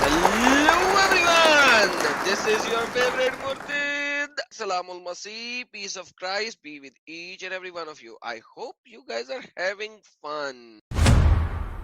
Hello everyone, this is your favorite Murtid. Salamul Masih, peace of Christ be with each and every one of you. I hope you guys are having fun.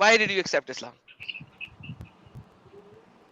Why did you accept Islam?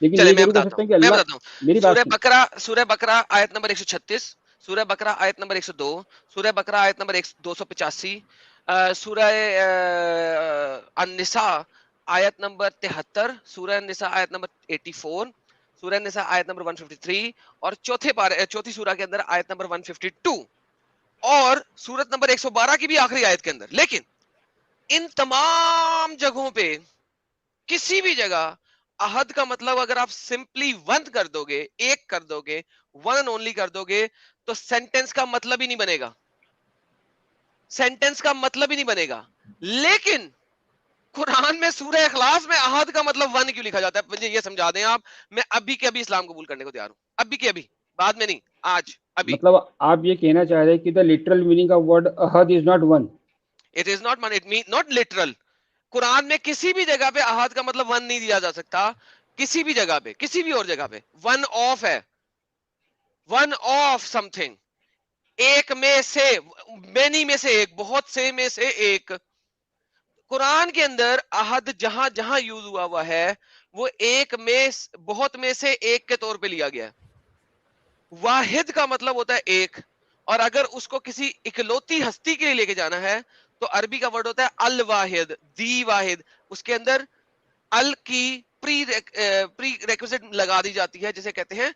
لیکن چلے یہ میں ضرور کر بتاتا سکتے ہوں ہیں کہ میں اللہ بتاتا ہوں میری بات سورہ بقرہ آیت نمبر 136, سورہ بقرہ آیت نمبر 102, سورہ بقرہ آیت نمبر 285, سورہ النساء آیت نمبر 73, سورہ النساء آیت نمبر 84, سورہ النساء آیت نمبر 153 اور چوتھی سورہ کے اندر آیت نمبر 152 اور سورت نمبر 112 کی بھی آخری آیت کے اندر. لیکن ان تمام جگہوں پہ کسی بھی جگہ عہد کا مطلب اگر آپ سمپلی ون کر دو گے, ایک کر دو گے, ون اینڈ اونلی کر دو گے, تو سینٹینس کا مطلب ہی نہیں بنے گا, سینٹینس کا مطلب ہی نہیں بنے گا. لیکن قرآن میں سورہ اخلاص میں عہد کا مطلب ون کیوں لکھا جاتا ہے, مجھے یہ سمجھا دیں آپ. میں ابھی کے ابھی اسلام قبول کرنے کو تیار ہوں, ابھی کے ابھی, بعد میں نہیں, آج ابھی. مطلب آپ یہ کہنا چاہ رہے ہیں کہ the literal meaning of word عہد is not one. It is not, it mean not literal. قرآن میں کسی بھی جگہ پہ عہد کا مطلب ون نہیں دیا جا سکتا, کسی بھی جگہ پہ, کسی بھی اور جگہ پہ. ون آف ہے, ون آف سم تھنگ, ایک میں سے, مینی میں سے ایک, بہت سے میں سے ایک. قرآن کے اندر عہد جہاں جہاں یوز ہوا ہے وہ ایک میں, بہت میں سے ایک کے طور پہ لیا گیا ہے. واحد کا مطلب ہوتا ہے ایک, اور اگر اس کو کسی اکلوتی ہستی کے لیے لے کے جانا ہے تو عربی کا ورڈ ہوتا ہے الواحد, دی واحد. اس کے اندر ال کی پری ریکوزٹ لگا دی جاتی ہے جسے کہتے ہیں,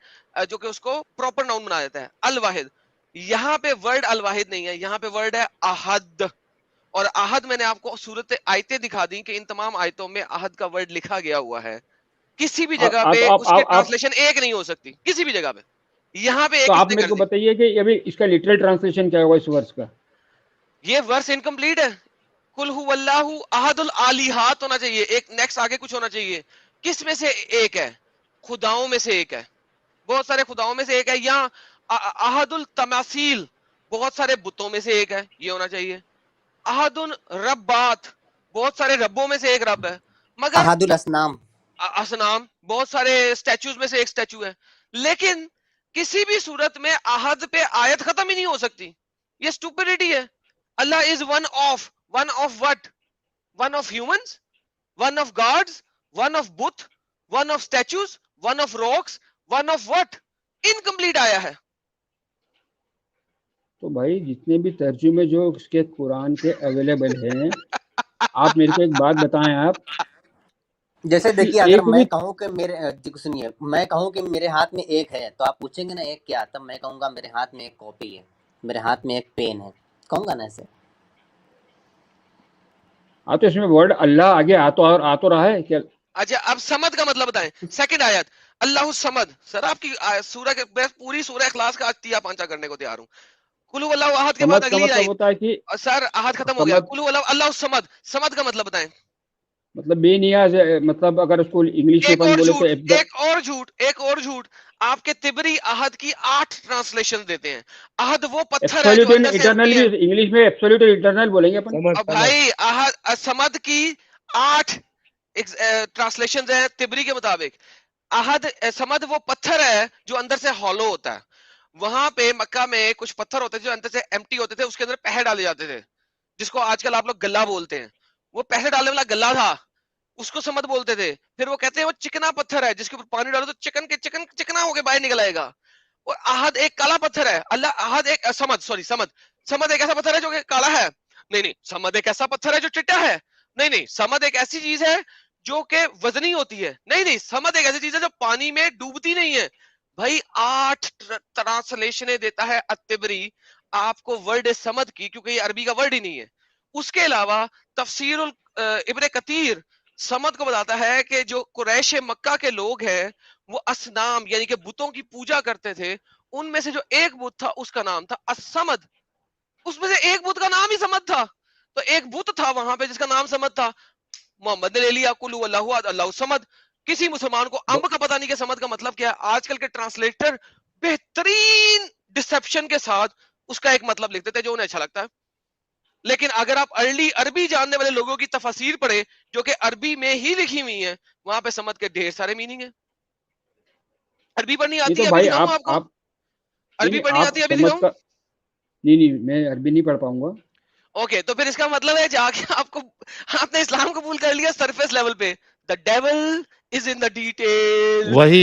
جو کہ اس کو پراپر ناؤن بنا دیتا ہے, الواحد. یہاں پہ ورڈ الواحد نہیں ہے, یہاں پہ ورڈ ہے عہد. اور عہد میں نے آپ کو صورت آیتیں دکھا دی کہ ان تمام آیتوں میں عہد کا ورڈ لکھا گیا ہوا ہے. کسی بھی جگہ پہ اس کے ٹرانسلیشن ایک نہیں ہو سکتی, کسی بھی جگہ پہ. یہاں پہ تو ایک آپ میرے کو بتائیے کہ ابھی اس کا لٹرل ٹرانسلیشن کیا ہوگا اس ورس کا. یہ ورس انکمپلیٹ ہے. قل هو اللہ احد الالہات ہونا چاہیے, ایک نیکسٹ آگے کچھ ہونا چاہیے. کس میں سے ایک ہے؟ خداؤں میں سے ایک ہے, بہت سارے خداؤں میں سے ایک ہے. یا احد التماثیل, بہت سارے بتوں میں سے ایک ہے, یہ ہونا چاہیے. احد الربات, بہت سارے ربوں میں سے ایک رب ہے. مگر احد الاسنام, اسنام, بہت سارے اسٹیچوز میں سے ایک اسٹیچو ہے. لیکن کسی بھی صورت میں احد پہ آیت ختم ہی نہیں ہو سکتی. یہ اسٹوپڈیٹی ہے. اللہ is one of what, one of humans, one of gods, one of بت, one of statues, one of rocks, one of what. Incomplete آیا ہے. تو بھائی جتنے بھی ترجمے جو اس کے قرآن کے اویلیبل ہیں, آپ میرے کو ایک بات بتائیں آپ, جیسے دیکھیے اگر ایک میں بھی کہوں کہ سنیے, میں کہوں کہ میرے ہاتھ میں ایک ہے تو آپ پوچھیں گے نا ایک کیا, تب میں کہوں گا میرے ہاتھ میں ایک کاپی ہے, میرے ہاتھ میں ایک پین ہے, کہوں گا نا ایسے. تو اس میں ورڈ اللہ آگے آ تو رہا ہے کیا؟ اچھا اب سمد کا مطلب بتائیں. سیکنڈ آیت اللہ الصمد. سر آپ کی سورہ کے پوری سورہ اخلاص کا تیا پانچا کرنے کو تیار ہوں. قل هو اللہ احد کے بعد سمد کا اگلی مطلب آیت, ہوتا ہے کہ سر احد ختم ہو گیا. قل هو اللہ الصمد, سمد کا مطلب بتائیں. مطلب بے نیاز ہے, مطلب اگر اس کو انگلش میں ایک اپن اور بولے جھوٹ, تو ایک اور جھوٹ. آپ کے تبری عہد کی 8 ٹرانسلیشن دیتے ہیں. عہد وہ پتھر ہے ایبسولوٹ جو اندر سے اٹرنل empty بھی ہے. انگلش میں ایبسولوٹ اٹرنل بولیں گے اپن. اب بھائی سمد کی 8 ٹرانسلیشن ہیں تبری کے مطابق. عہد سمد وہ پتھر ہے جو اندر سے ہالو ہوتا ہے. وہاں پہ مکہ میں کچھ پتھر ہوتے تھے جو اندر سے ایمٹی ہوتے تھے, اس کے اندر پہے ڈالے جاتے تھے, جس کو آج کل آپ لوگ گلا بولتے ہیں. وہ پہے ڈالنے والا گلا تھا, اس کو سمد بولتے تھے. پھر وہ کہتے ہیں وہ چکنا پتھر ہے جس کے اوپر پانی ڈالو تو چکنا ہو کے باہر نکل آئے گا. اور عہد ایک کالا پتھر ہے. اللہ عہد ایک سمد ایک ایسا پتھر ہے جو کہ کالا ہے. نہیں, سمد ایک ایسا پتھر ہے جو چٹا ہے. نہیں, سمد ایک ایسی چیز ہے جو کہ وزنی ہوتی ہے. نہیں, سمد ایک ایسی چیز ہے جو پانی میں ڈوبتی نہیں ہے. بھائی 8 ٹرانسلیشنیں دیتا ہے الطبری آپ کو ورڈ سمد کی, کیونکہ یہ عربی کا ورڈ ہی نہیں ہے. اس کے علاوہ تفسیر ابن کثیر سمد کو بتاتا ہے کہ جو قریش مکہ کے لوگ ہیں وہ اصنام یعنی کہ بتوں کی پوجا کرتے تھے. ان میں سے جو ایک بت تھا اس کا نام تھا الصمد. اس میں سے ایک بت کا نام ہی سمد تھا. تو ایک بت تھا وہاں پہ جس کا نام سمد تھا. محمد نے لے لیا قل هو اللہ احد اللہ الصمد. کسی مسلمان کو امب کا پتہ نہیں کہ سمد کا مطلب کیا ہے. آج کل کے ٹرانسلیٹر بہترین ڈسپشن کے ساتھ اس کا ایک مطلب لکھتے تھے جو انہیں اچھا لگتا ہے. لیکن اگر آپ ارلی عربی جاننے والے لوگوں کی تفاسیر پڑھیں جو کہ عربی میں ہی لکھی ہوئی ہیں, وہاں پہ سمد کے ڈھیر سارے میننگ ہیں. عربی پڑھنی نہیں آتی تو ہے, ابھی بھائی دکھاؤں آپ کو. عربی پڑھنی آپ آتی ہے, ابھی سمجھ دکھاؤں. کا نہیں میں عربی نہیں پڑھ پاؤں گا. اوکے, تو پھر اس کا مطلب ہے جا کے آپ نے اسلام قبول کر لیا سرفیس لیول پہ. دا dual is in the details.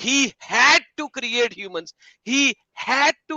He had to create humans. He had to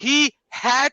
He had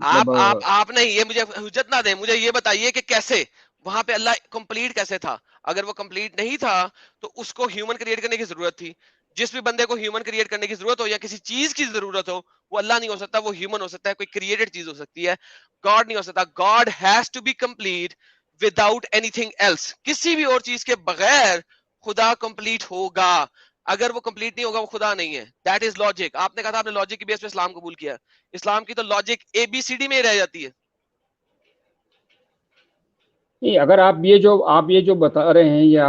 آپ نہیں, یہ مجھے حجت نہ دیں, مجھے یہ بتائیے کہ کیسے وہاں پہ اللہ کمپلیٹ کیسے تھا؟ اگر وہ کمپلیٹ نہیں تھا تو اس کو ہیومن کریٹ کرنے کی ضرورت تھی. جس بھی بندے کو ہیومن کریٹ کرنے کی ضرورت ہو یا کسی چیز کی ضرورت ہو, وہ اللہ نہیں ہو سکتا, وہ ہیومن ہو سکتا ہے, کوئی کریٹڈ چیز ہو سکتی ہے, گاڈ نہیں ہو سکتا. God has to be complete without anything else. کسی بھی اور چیز کے بغیر خدا کمپلیٹ ہوگا. اگر وہ کمپلیٹ نہیں ہوگا وہ خدا نہیں ہے. That is logic. آپ نے کہا تھا آپ نے لاجک کی بیس پہ اسلام قبول کیا. اسلام کی تو لاجک اے بی سی ڈی میں ہی رہ جاتی ہے. نہیں, اگر آپ یہ جو بتا رہے ہیں یہ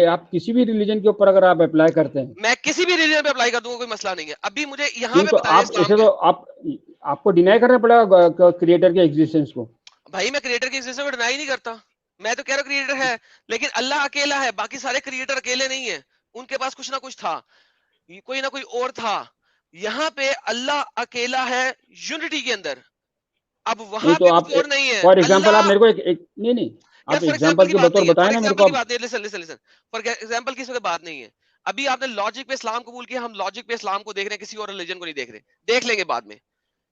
آپ کسی بھی ریلیجن کے اوپر اگر آپ اپلائی کرتے ہیں, میں کسی بھی ریلیجن پہ اپلائی کر دوں گا, کوئی مسئلہ نہیں ہے. ابھی مجھے یہاں پہ تو بتائیں آپ اسلام اسے کے. تو آپ کو ڈینائی کرنا پڑے گا کریٹر کے ایگزسٹنس کو. بھائی میں کریٹر کی ایگزسٹنس کو ڈینائی نہیں کرتا, میں تو کہہ رہا ہوں کریٹر ہے, لیکن اللہ اکیلا ہے, باقی سارے کریٹر اکیلے نہیں ہیں. ان کے پاس کچھ نہ کچھ تھا, کوئی نہ کوئی اور تھا. یہاں پہ اللہ اکیلا ہے یونٹی کے اندر. اب وہاں پہ کچھ اور نہیں ہے. فار ایگزامپل آپ میرے کو نہیں آپ ایگزامپل کے بطور بتائیں نا میرے کو. فار ایگزامپل کی بات نہیں ہے. ابھی آپ نے لاجک پہ اسلام قبول کیا, ہم لاجک پہ اسلام کو دیکھ رہے ہیں, کسی اور ریلیجن کو نہیں دیکھ رہے, دیکھ لیں گے بعد میں.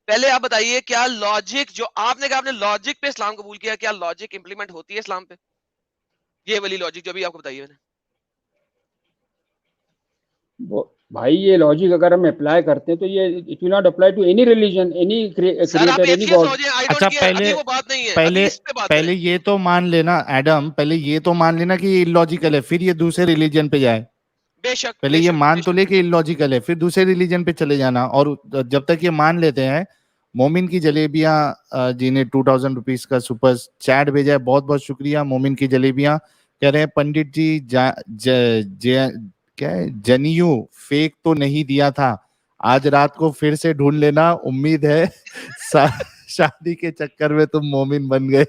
پہلے آپ بتائیے کیا لاجک جو آپ نے کہا آپ نے لاجک پہ اسلام قبول کیا, کیا لاجک امپلیمنٹ ہوتی ہے اسلام پہ؟ یہ والی لاجک جو ابھی آپ کو بتائیے میں نے. بھائی یہ لاجک اگر ہم اپلائی کرتے ہیں تو یہ it will not apply to any religion, any سر آپ کریٹر, اینی ایتھیسٹ ہو گاڈ. جائیں, آئی اچھا ڈونٹ کیئر, ابھی وہ بات نہیں ہے, ابھی اس پہ بات پہلے کریں. یہ تو مان لینا ایڈم, پہلے یہ تو مان لینا کہ یہ illogical ہے, پھر یہ دوسرے ریلیجن پہ جائے. بے شک پہلے یہ مان تو لے کہ illogical ہے, پھر دوسرے ریلیجن پہ چلے جانا. اور جب تک یہ مان لیتے ہیں, مومن کی جلیبیاں جی نے 2000 روپیز کا سپر چیٹ بھیجا ہے, بہت بہت شکریہ. مومن کی جلیبیاں کہہ رہے ہیں پنڈت جی کیا ہے, جنیو فیک تو نہیں دیا تھا, آج رات کو پھر سے ڈھونڈ لینا, امید ہے شادی کے چکر میں تم مومن بن گئے.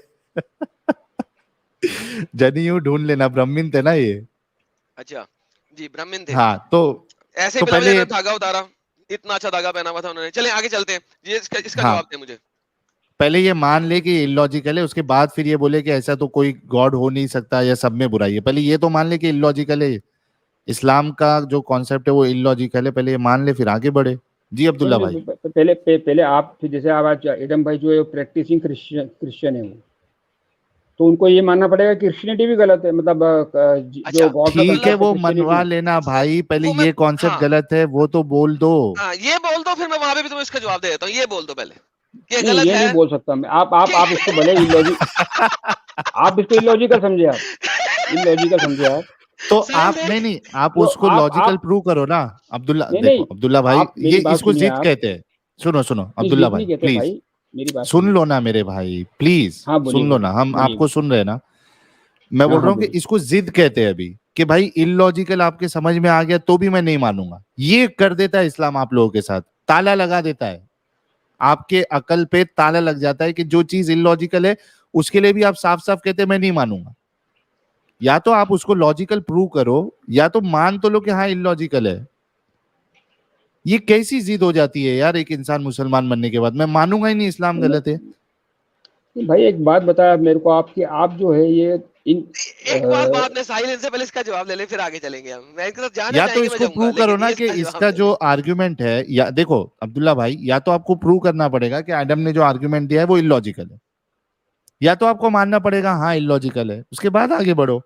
جنیو ڈھونڈ لینا, برہمن تھے نا یہ. اچھا جی برہمن تھے. ہاں تو ایسے ہی پہلے دھاگا اتارا, اتنا اچھا دھاگا پہنا ہوا تھا انہوں نے. چلیں آگے چلتے ہیں, یہ اس کا جواب دیں مجھے. پہلے یہ مان لے کہ illogical ہے, اس کے بعد پھر یہ بولے کہ ایسا تو کوئی گاڈ ہو نہیں سکتا یا سب میں برائی ہے. پہلے یہ تو مان لے کہ illogical ہے, اسلام کا جو کانسیپٹ ہے وہ illogical ہے, پہلے یہ مان لے پھر آگے بڑھے. جی عبداللہ بھائی. پہلے آپ جیسے آپ ایڈم بھائی جو ہے پریکٹیسنگ کرسچن ہے, وہ تو ان کو یہ ماننا پڑے گا کہ کرسچینٹی بھی غلط ہے, مطلب جو ٹھیک ہے وہ منوا لینا بھائی, پہلے یہ کانسیپٹ غلط ہے وہ تو بول دو. یہ بول دو, پھر میں وہاں پہ بھی تمہیں اس کا جواب دے دیتا ہوں. یہ بول دو پہلے. یہ نہیں بول سکتا میں. آپ اس کو بھلے آپ اس کو illogical سمجھے, آپ illogical سمجھے آپ. تو آپ نہیں آپ اس کو لاجیکل پروو کرو نا عبداللہ. دیکھو عبداللہ بھائی, یہ اس کو ضد کہتے ہیں. سنو عبداللہ بھائی پلیز سن لو نا میرے بھائی, پلیز سن لو نا, ہم آپ کو سن رہے نا. میں بول رہا ہوں کہ اس کو ضد کہتے ہیں ابھی, کہ بھائی illogical آپ کے سمجھ میں آ گیا تو بھی میں نہیں مانوں گا. یہ کر دیتا ہے اسلام آپ لوگوں کے ساتھ, تالا لگا دیتا ہے, آپ کے عقل پہ تالا لگ جاتا ہے کہ جو چیز illogical ہے اس کے لیے بھی آپ صاف صاف کہتے ہیں میں نہیں مانوں گا. یا تو آپ اس کو لاجیکل پروو کرو, یا تو مان تو لو کہ ہاں illogical ہے. یہ کیسی ضد ہو جاتی ہے یار ایک انسان مسلمان بننے کے بعد, میں مانوں گا ہی نہیں اسلام غلط ہے. بھائی ایک بات بتایا میرے کو آپ کی, آپ جو ہے یہ ایک بات نے ساحل ان سے پہلے اس کا جواب لے لے, پھر آگے چلیں گے ہم. یا تو اس کو پروو کرو نا کہ اس کا جو آرگیومنٹ ہے, یا دیکھو عبداللہ بھائی, یا تو آپ کو پروو کرنا پڑے گا کہ ایڈم نے جو آرگیومنٹ دیا ہے وہ illogical ہے, یا تو آپ کو ماننا پڑے گا ہاں illogical ہے, اس کے بعد آگے بڑھو.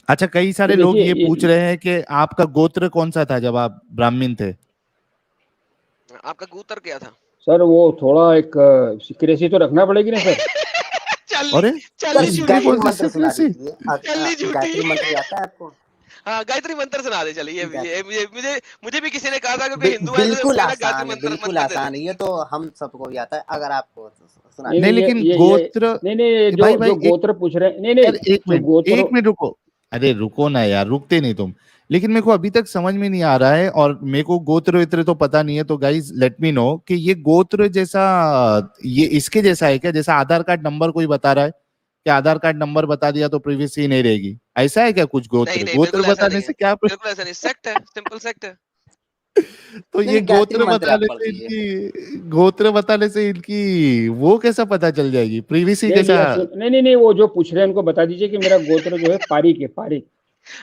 اچھا کئی سارے لوگ یہ پوچھ رہے ہیں کہ آپ کا گوتر کون سا تھا جب آپ برہمن تھے؟ آپ کا گوتر کیا تھا سر؟ وہ تھوڑا ایک سیکریسی تو رکھنا پڑے گی نا سر. گایتری منتر سنا دے. چلیے مجھے بھی کسی نے کہا تھا کہ ہندو ہے, بالکل آسان ہے, یہ تو ہم سب کو بھی آتا ہے. اگر آپ کو نہیں, لیکن گوتر نہیں جو گوتر پوچھ رہے ہیں, نہیں ایک منٹ رکو, ارے رکو نا یار, رکتے نہیں تم. لیکن میرے کو ابھی تک سمجھ میں نہیں آ رہا ہے, اور میرے کو گوتر اتر تو پتا نہیں ہے, تو گائز لیٹ می نو کہ یہ گوتر جیسا یہ اس کے جیسا ہے کیا, جیسا آدھار کارڈ نمبر کوئی بتا رہا ہے کہ آدھار کارڈ نمبر بتا دیا تو پریویسی نہیں رہے گی, ایسا ہے کیا کچھ؟ گوتر بتانے سے کیا سیکٹ ہے, سمپل سیکٹ ہے. تو یہ گوتر بتانے سے ان کی وہ کیسا پتا چل جائے گی, پریویسی کیسا؟ نہیں وہ جو پوچھ رہے ہیں ان کو بتا دیجئے کہ میرا گوتر جو ہے پاریک ہے, پاریک.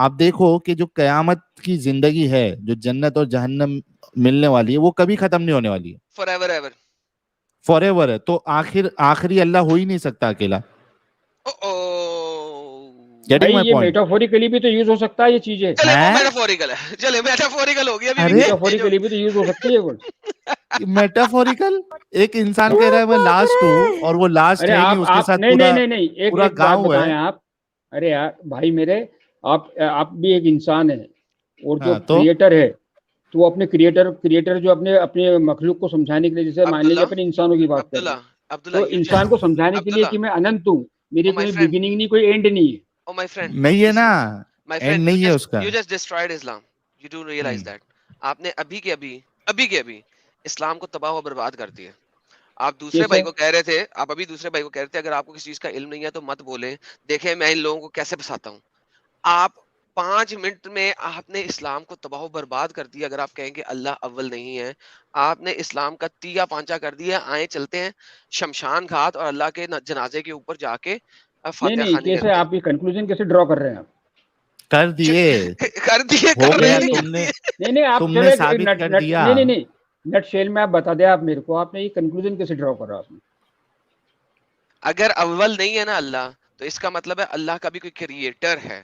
آپ دیکھو کہ جو قیامت کی زندگی ہے, جو جنت اور جہنم ملنے والی ہے, وہ کبھی ختم نہیں ہونے والی ہے, فار ایور. فار ایور ہے. تو آخری اللہ ہو ہی نہیں سکتا اکیلا. بھائی گیٹنگ مائی یہ پوائنٹ. میٹافوریکلی بھی تو یوز ہو سکتا ہے یہ چیزیں, چلے وہ ہیں؟ میٹافوریکل ہے, چلے میٹافوریکل ہو گیا. ارے میٹافوریکلی بھی تو یوز ہو سکتی ہے وہ. میٹافوریکل, ایک انسان کہہ رہا ہے میں لاسٹ ہوں, اور وہ لاسٹ ارے ہے نہیں, اس کے آپ ساتھ نہیں ایک پورا بات گاؤں ہے. بتائیں آپ. ارے یار بھائی میرے, آپ بھی ایک انسان ہے, اور جو ہاں, تو کریٹر ہے تو وہ اپنے کریٹر جو اپنے مخلوق کو سمجھانے کے لیے, جیسے مان لیجیے اپنے انسانوں کی بات کریں, عبداللہ, تو انسان کو سمجھانے کے لیے کہ میں اننت ہوں, میری کوئی بگننگ نہیں, کوئی اینڈ نہیں ہے. Oh my friend, نہیں ہے نا, my اینڈ friend, نہیں ہے اس کا. you just destroyed Islam. You do realize that. آپ نے ابھی کے ابھی اسلام کو تباہ و برباد کر دیا. آپ دوسرے بھائی کو کہہ رہے تھے, اگر آپ کو کسی چیز کا علم نہیں ہے تو مت بولیں, دیکھیں میں ان لوگوں کو کیسے پھنساتا ہوں. آپ 5 منٹ میں آپ نے اسلام کو تباہ و برباد کر دیا. اگر آپ کہیں کہ اللہ اول نہیں ہے, آپ نے اسلام کا تیا پانچا کر دیا. آئیں چلتے ہیں شمشان گھاٹ اور اللہ کے جنازے کے اوپر جا کے فاتحہ نہیں خوانی کیسے کرتے ہیں. آپ یہ کنکلوژن کیسے ڈرا کر رہے ہیں آپ؟ کر دیے, کر دیے, ہو کر گیا, رہے ہیں. نہیں آپ تم چلو نے ایک ثابت کر دیا. نہیں نٹ شیل میں آپ بتا دیں, آپ میرے کو آپ نے یہ کنکلوژن کیسے ڈرا کرا آپ نے؟ اگر اول نہیں ہے نا اللہ, تو اس کا مطلب ہے اللہ کا بھی کوئی کریٹر ہے.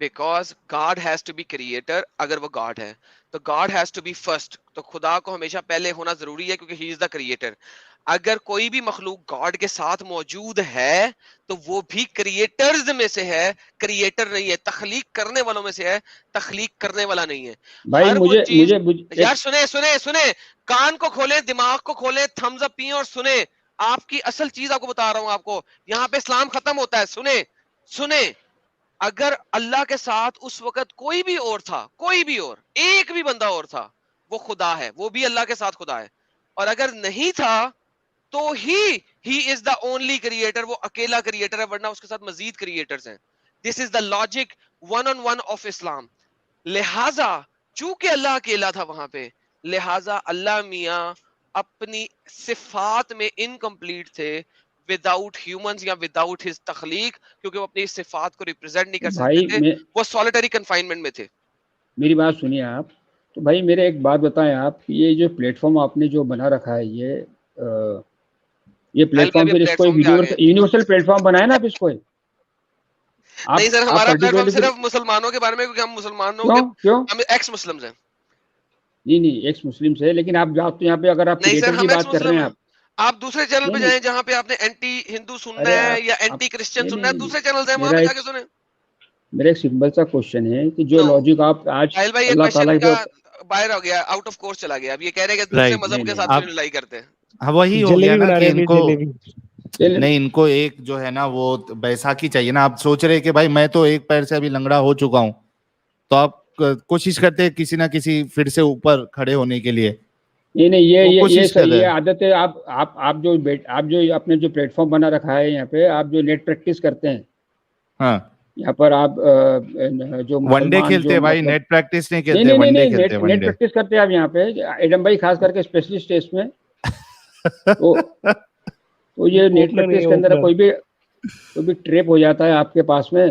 Because God has to be creator. اگر وہ گاڈ ہے تو God has to be first. تو خدا کو ہمیشہ پہلے ہونا ضروری ہے, کیونکہ ہی از دا کریٹر. اگر کوئی بھی مخلوق گاڈ کے ساتھ موجود ہے تو وہ بھی کریٹرز میں سے ہے, کریٹر نہیں ہے. تخلیق کرنے والوں میں سے ہے, تخلیق کرنے والا نہیں ہے. بھائی ہر وہ مجھے چیز, یار ایک سنیں, کان کو کھولیں, دماغ کو کھولیں, تھمز اپ پئیں اور سنیں. آپ کی اصل چیز آپ کو بتا رہا ہوں. آپ کو یہاں پہ اسلام ختم ہوتا ہے. سنیں, اگر اللہ کے ساتھ اس وقت کوئی بھی اور تھا, کوئی بھی اور, ایک بھی بندہ اور تھا, وہ خدا ہے, وہ بھی اللہ کے ساتھ خدا ہے. اور اگر نہیں تھا تو ہی از دا اونلی کریٹر, وہ اکیلا کریٹر ہے, ورنہ اس کے ساتھ مزید کریٹرز ہیں. This is the logic one on one of اسلام. لہذا چونکہ اللہ اکیلا تھا وہاں پہ, لہذا اللہ میاں اپنی صفات میں انکمپلیٹ تھے وداؤٹ ہیومنز یا وداؤٹ ہز تخلیق, کیونکہ وہ اپنی صفات کو ریپرزینٹ نہیں کر سکتے تھے, بھائی وہ سولیٹری کنفائنمنٹ میں تھے. میری بات سنیے آپ. تو بھائی میرے ایک بات بتائیں آپ, یہ جو پلیٹ فارم آپ نے جو بنا رکھا ہے, یہ پلیٹ فارم پھر اس کو یونیورسل پلیٹ فارم بنایا نا آپ اس کو؟ نہیں سر, ہمارا پلیٹ فارم صرف مسلمانوں کے بارے میں, کیونکہ ہم مسلمانوں کے, ہم ایکس مسلمز ہیں. نہیں ایکس مسلم سے, لیکن آپ جاتے یہاں پہ اگر آپ کریٹر کی بات کر رہے ہیں, آپ دوسرے چینل پہ جائیں جہاں پہ آپ نے اینٹی ہندو سننا ہے یا اینٹی کرسچن سننا ہے, دوسرے چینل ہیں وہاں پہ جا کے سنیں. میرا ایک سمپل سا کوشچن ہے کہ جو لاجک آپ آج اللہ تعالیٰ کے باہر ہو گیا, آؤٹ آف کورس چلا گیا. اب یہ کہہ رہے ہیں کہ دوسرے مذہب کے ساتھ لڑائی کرتے ہیں. ہاں وہی ہو گیا نا کہ ان کو نہیں, ان کو ایک جو ہے نا وہ بیساکھی چاہیے نا. آپ سوچ رہے کہ بھائی میں تو ایک پیر سے ابھی لنگڑا ہو چکا ہوں, تو آپ کوشش کرتے کسی نہ کسی پھر سے اوپر کھڑے ہونے کے لیے. نہیں یہ عادت ہے. آپ جو اپنے جو پلیٹ فارم بنا رکھا ہے یہاں پہ, آپ جو نیٹ پریکٹس کرتے ہیں, ہاں یہاں پر آپ جو ون ڈے کھیلتے ہیں بھائی, نیٹ پریکٹس نہیں کھیلتے, ون ڈے کھیلتے ہیں. نیٹ پریکٹس کرتے ہیں آپ یہاں پہ, ایڈم بھائی خاص کر کے اسپیشلسٹ ہے اس میں. تو یہ نیٹ پریکٹس کے اندر کوئی بھی ٹریپ ہو جاتا ہے آپ کے پاس میں,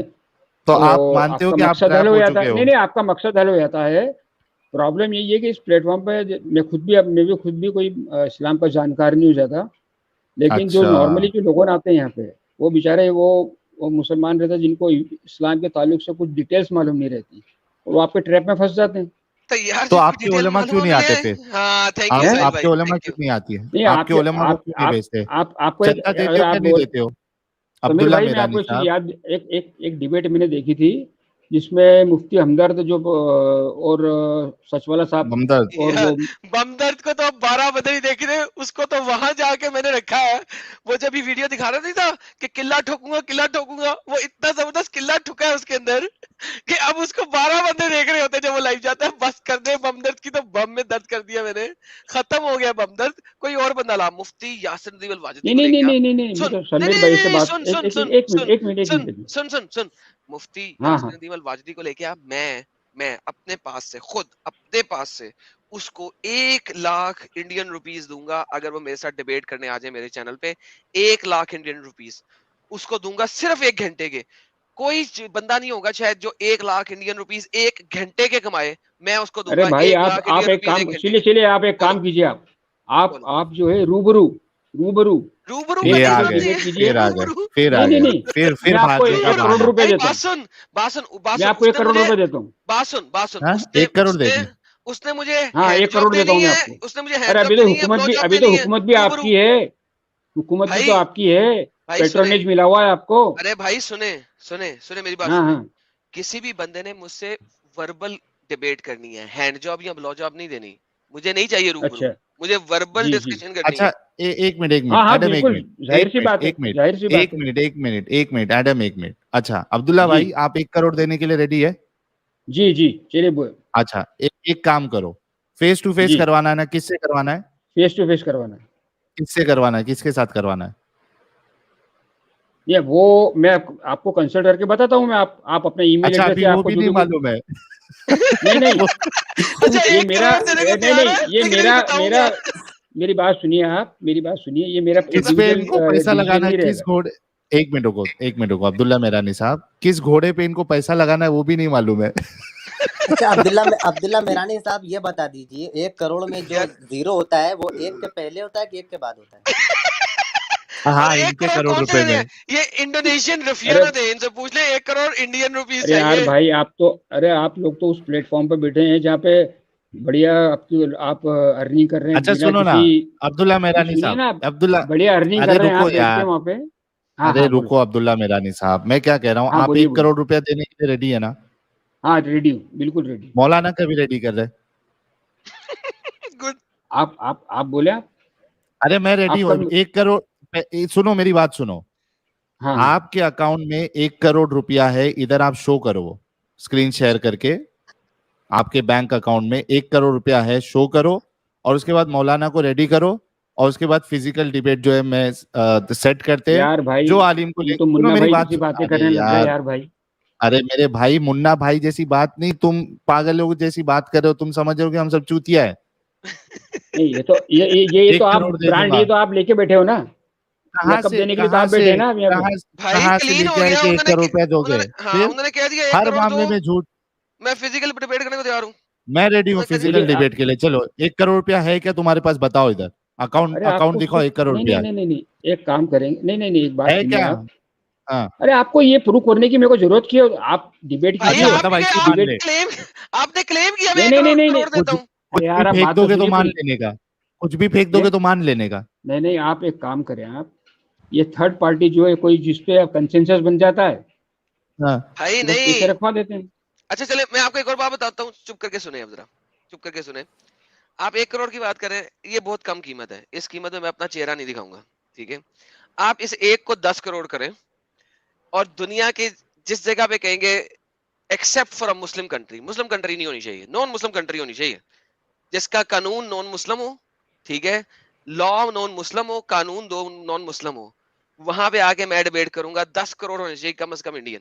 تو آپ مانتے ہو کہ آپ مقصد حل ٹریپ ہو ہو جاتا ہے. چکے ہو. نہیں آپ کا مقصد حل ہو جاتا ہے. پرابلم یہی ہے کہ اس پلیٹ فارم پہ میں خود بھی کوئی اسلام کا جانکار نہیں ہو جاتا, لیکن جو نارملی جو لوگ آتے ہیں یہاں پہ, وہ بیچارے وہ مسلمان رہتے ہیں جن کو اسلام کے تعلق سے کچھ ڈیٹیلز معلوم نہیں رہتی, اور وہ آپ کے ٹریپ میں پھنس جاتے ہیں. تو آپ کے علماء کیوں نہیں آتے پھر؟ آپ کے علماء کیوں نہیں آتی ہے؟ آپ کے علماء کو کیوں نہیں بھیجتے؟ چندہ دیتے ہو کیا نہیں دیتے ہو؟ عبداللہ میرانی صاحب, یاد ایک ڈیبیٹ میں نے دیکھی تھی جس میں مفتی ہمدرد جو اور سچ والا صاحب, بمدرد کو تو 12 بدری دیکھ رہے, اس کو تو وہاں جا کے میں نے رکھا ہے. وہ جب یہ ویڈیو دکھا رہا نہیں تھا کہ قلعہ ٹھوکوں گا, وہ اتنا زبردست قلعہ ٹھکا ہے اس کے اندر کہ اب اس کو 12 بندے دیکھ رہے ہوتے ہیں جب وہ لائیو جاتا ہے. بس کر دے بمدرد کی, تو بم میں درد کر دیا میں نے, ختم ہو گیا بمدرد. کوئی اور بندہ لا, مفتی یاسر ندیم الواجدی کو لے کے مفتی یاسر ندیم الواجدی کو لے کے میں اپنے پاس سے, خود اپنے پاس سے اس کو 1 لاکھ انڈین روپیز دوں گا اگر وہ میرے ساتھ ڈیبیٹ کرنے آ جائے میرے چینل پہ. 1 لاکھ انڈین روپیز اس کو دوں گا صرف 1 گھنٹے کے. کوئی بندہ نہیں ہوگا شاید جو 1 لاکھ انڈین روپیز 1 گھنٹے کے کمائے, میں اس کو دوں ارے گا بھائی 1 آپ لاکھ آپ انڈین ایک روپیز کام 1 گھنٹے. چلیے آپ ایک کام کیجیے, آپ جو ہے روبرو روبرو فیس یہ کا ٹو آ فیس گئے, ڈیبیٹ کیجیے. پھر آ گئے, روبرو پھر آ نہیں گئے, نہیں, پھر میں آپ کو بھاگنے 1 کا کروڑ بہانا. روپے بھائی دیتا ہوں, میں آپ کو 1 کروڑ روپے دیتا ہوں. باسن ہاں, 1 کروڑ دے دیں. اس نے مجھے ہاں ہینڈ 1 جاب کروڑ دیتا ہوں دینی میں ہے, آپ کو. اس نے مجھے ارے ہینڈ جاب دینی ہے, بلو جاب ابھی تو دینی ہے. حکومت بھی آپ روبرو کی ہے, حکومت بھی تو بھائی, آپ کی ہے, بھائی سنیں, پیٹرونیج ملا ہوا ہے آپ کو. ارے بھائی سنیں میری بات ہاں سنیں. ہاں کسی بھی بندے نے مجھ سے وربل ڈیبیٹ کرنی ہے, ہینڈ جاب یا بلو جاب نہیں دینی, مجھے نہیں چاہیے روبرو, اچھا مجھے وربل جی جی, ڈسکشن کرنی اچھا ہے. ایک منٹ, ایک ہاں منٹ ہاں ایڈم, ایک بالکل, منٹ, ظاہر ایک سی منٹ, بات ہے, ایک منٹ, ظاہر سی ایک بات ہے. منٹ, ایک منٹ, ایک منٹ ایڈم, ایک منٹ. اچھا عبداللہ جی بھائی, آپ 1 کروڑ دینے کے لیے ریڈی ہے؟ جی جی چلیے اچھا ایک کام کرو, فیس ٹو فیس جی, کروانا ہے نا, کس سے کروانا ہے, فیس ٹو فیس کروانا ہے. کس سے کروانا ہے, کس کے ساتھ کروانا ہے؟ یہ وہ میں آپ کو کنسلٹ کر کے بتاتا ہوں, میں آپ اپنے ای میل اچھا ایڈریس ابھی یا وہ آپ کو بھی جو نہیں بھی معلوم ہے. نہیں اچھا یہ 1 میرا کروڑ دینے کو نہیں تیار نہیں, ہے, یہ لیکن ابھی بتاؤں گا. میری بات سنیے, آپ میری بات سنیے, یہ میرا کس پہ ان کو پیسہ ڈویژن لگانا ہے, نہیں رہے کس گا. گھوڑے, ایک منٹ کو عبداللہ میرانی صاحب, کس گھوڑے پہ ان کو پیسہ لگانا ہے وہ بھی نہیں معلوم ہے. اچھا عبداللہ میرانی صاحب یہ بتا دیجئے 1 کروڑ میں جو زیرو ہوتا ہے وہ 1 کے پہلے ہوتا ہے کہ 1 کے بعد ہوتا ہے؟ اور ہاں, 1 ان کے کروڑ کروڑ کون روپے سے میں. یہ انڈونیشین ارے رفیانہ تھے, ان سے پوچھ لیں 1 کروڑ انڈین روپیز ارے یار چاہیے. بھائی, آپ لوگ تو اس پلیٹ فارم پہ بیٹھے ہیں جہاں پہ بڑھیا آپ ارننگ کر رہے ہیں اچھا بنا سنو نا کسی. عبداللہ میرانی سنیے صاحب, نا, عبداللہ, بڑھیا ارننگ کر ارے رہے ہیں آپ رکو بیٹھ کے یار, وہاں پہ. ہاں ارے ہاں بولو, رکو عبداللہ میرانی صاحب, میں کیا کہہ رہا ہوں, ہاں آپ بولیے 1 بولیے. کروڑ روپیہ دینے کے لیے ریڈی ہے نا؟ ہاں ریڈی ہوں, بالکل ریڈی ہوں. مولانا کا بھی ریڈی کر رہے. گڈ. آپ بولے, ارے میں ریڈی آپ کا. ہوں, 1 کروڑ, سنو میری بات سنو, ہاں آپ کے اکاؤنٹ میں 1 کروڑ روپیہ ہے, ادھر آپ شو کرو, وہ اسکرین شیئر کر کے آپ کے بینک اکاؤنٹ میں 1 کروڑ روپیہ ہے, شو کرو, اور اس کے بعد مولانا کو ریڈی کرو, اور اس کے بعد فزیکل ڈیبیٹ جو ہے میں سیٹ کرتے ہیں, یار بھائی جو عالم کو لے. تم تو سنو منا میری بھائی بات, جیسی باتیں ارے کرنے لگ گئے یار, یار بھائی. ارے میرے بھائی, منا بھائی جیسی بات نہیں, تم پاگلوں جیسی بات کر رہے ہو, تم سمجھ رہے ہو کہ ہم سب چوتیا ہے. نہیں, یہ تو 1 آپ کروڑ دے دوں برانڈ, گا. یہ تو آپ لے کے بیٹھے ہو نا, لقب دینے کے لیے تو آپ بیٹھے ہیں نا اب یہاں پہ. بھائی کہاں سے کلین لے ہو کے آئے گیا, کہ 1 کروڑ روپیہ دو گے؟ پھر انہوں نے کہہ دیا 1 ہر کروڑ دو, معاملے میں جھوٹ. میں فزیکل ڈیبیٹ کرنے کو تیار ہوں. میں ریڈی ہوں انہوں نے کہہ فزیکل چلیے ڈیبیٹ کے لیے. چلو 1 کروڑ روپیہ ہے کیا تمہارے پاس, بتاؤ ادھر ارے آپ کو اکاؤنٹ دکھاؤ, 1 کروڑ نہیں روپیہ نہیں نہیں نہیں, ایک کام کریں گے, نہیں ایک بات ہے سنیے کیا؟ آپ. ہاں, ارے آپ کو یہ پروف کرنے کی میرے کو ضرورت کی ہے, آپ ڈیبیٹ بھائی اچھا کیجیے. مطلب ایسے مان ڈیبیٹ لے, آپ نے کلیم کیا میں نہیں 1 نہیں نہیں نہیں کروڑ نہیں, دیتا کچھ ہوں. ارے کچھ یار بھی آپ پھینک بات دو تو گے تو سنیے مان پوری. لینے کا, کچھ بھی پھینک دو گے تو مان لینے کا. نہیں آپ ایک کام کریں, آپ یہ تھرڈ پارٹی جو ہے کوئی جس پہ کنسنسس بن جاتا ہے, ہاں, بھائی بس پیسے نہیں, رکھوا دیتے ہیں. اچھا چلے میں آپ کو ایک اور بات بتاتا ہوں, چپ کر کے سنیں, اب ذرا چپ کر کے سنیں. آپ 1 کروڑ کی بات کریں, یہ بہت کم قیمت ہے, اس قیمت میں اپنا چہرہ نہیں دکھاؤں گا, ٹھیک ہے. آپ اس 1 کو 10 کروڑ کریں, اور دنیا کے جس جگہ پہ کہیں گے ایکسپٹ فار مسلم کنٹری نہیں ہونی چاہیے, نان مسلم کنٹری ہونی چاہیے, جس کا قانون نان مسلم ہو, ٹھیک ہے, لا نان مسلم ہو, قانون دو نان مسلم ہو, وہاں پہ آ کے میں ڈیبیٹ کروں گا. 10 کروڑ ہونے چاہیے کم از کم انڈین.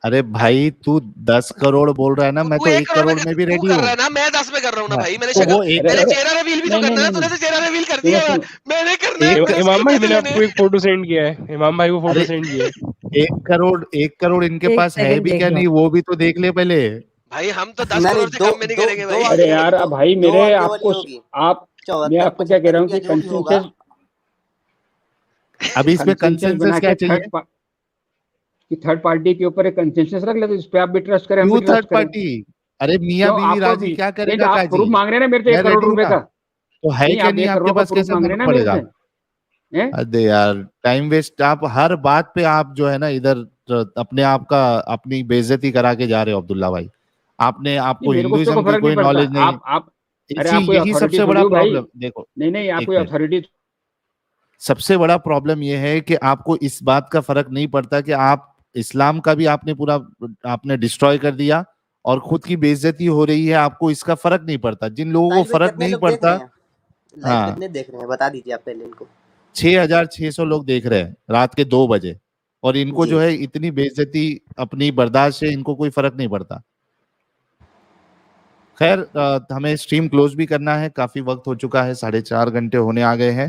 ارے بھائی تو 10 کروڑ بول رہا ہے نا, میں تو تو 1 1 کروڑ کروڑ میں میں بھی تو ریڈی کر رہا ہوں. ہے نا, میں 10 میں کر رہا ہوں نا ہاں, بھائی. میں نے تو وہ ارے پہلے ارے چہرہ ریویل بھی تو نہیں کرنا ہے, نہیں تو نہیں نے چہرہ ریویل کر سنو دیا, سنو, میں نے کرنا ہے, 10 امام کروڑ بھائی پیسے میں نے آپ لینے کو ہیں. ایک فوٹو سینڈ کیا ہے, امام بھائی کو ارے فوٹو سینڈ کیا ہے. 1 کروڑ ان کے ایک پاس ہے سیکنڈ بھی دیکھ کیا لو. نہیں, وہ بھی تو دیکھ لے پہلے. بھائی ہم تو 10 نہیں کروڑ سے دو کم میں نہیں دو کریں گے دو بھائی. ارے والی یار بھائی دو میرے, دو آپ والی کو ہوگی. میں 74 آپ کو کیا کہہ 75 رہا ہوں روپیہ کہ جو بھی ہوگا. ابھی اس پہ کنسنسس بنا کنسنسس کیا کے چاہیے؟ تھرڈ پارٹی کے اوپر ایک کنسنسس رکھ لیتے, اس پہ آپ بھی ٹرسٹ کریں, ہم بھی کیوں ٹرسٹ تھرڈ کریں. پارٹی؟ ارے میاں کیوں بیوی آپ کو راضی بھی کیا کرے نہیں, گا تو آپ کاجی, پروف مانگ رہے ہیں نا میرے سے میں 1 کروڑ ریڈی ہوں روپے نا. کا. تو ہے نہیں کیا آپ نہیں 1 آپ کے کروڑ کا پاس, پروف کیسے مانگ رہے ہیں معلوم نا پڑے میرے گا؟ سے. ارے یار ٹائم ویسٹ, آپ ہر بات پہ آپ جو ہے نا ادھر اپنے آپ کا اپنی بے عزتی کرا کے جا رہے ہو عبداللہ بھائی. آپ نہیں کو میرے کو اس سے ہندوازم کوئی کی فرق نہیں کوئی پڑتا. نالج نہیں. ارے آپ کوئی یہی سب اتھارٹی سے تھوڑی بڑا ہو بھائی. پرابلم. دیکھو نہیں آپ ایک کوئی منٹ, اتھارٹی. سب سے بڑا پرابلم یہ ہے کہ آپ کو اس بات کا فرق نہیں پڑتا کہ آپ اسلام کا بھی آپ نے پورا آپ نے ڈسٹروائے کر دیا, اور خود کی بے عزتی ہو رہی ہے. آپ کو اس کا فرق نہیں پڑتا. جن لوگوں کو ساحل بھائی فرق کتنے نہیں لوگ دیکھ پڑتا, رہے ہیں لائیو, ہاں, کتنے دیکھ رہے ہیں بتا دیجیے آپ پہلے ان کو. 6600 لوگ دیکھ رہے ہیں رات کے 2 بجے, اور ان کو جی جو ہے اتنی بے عزتی اپنی برداشت سے ان کو کوئی فرق نہیں پڑتا. خیر ہمیں اسٹریم کلوز بھی کرنا ہے, کافی وقت ہو چکا ہے, 4.5 گھنٹے ہونے آ گئے ہیں.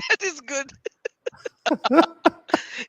That is good.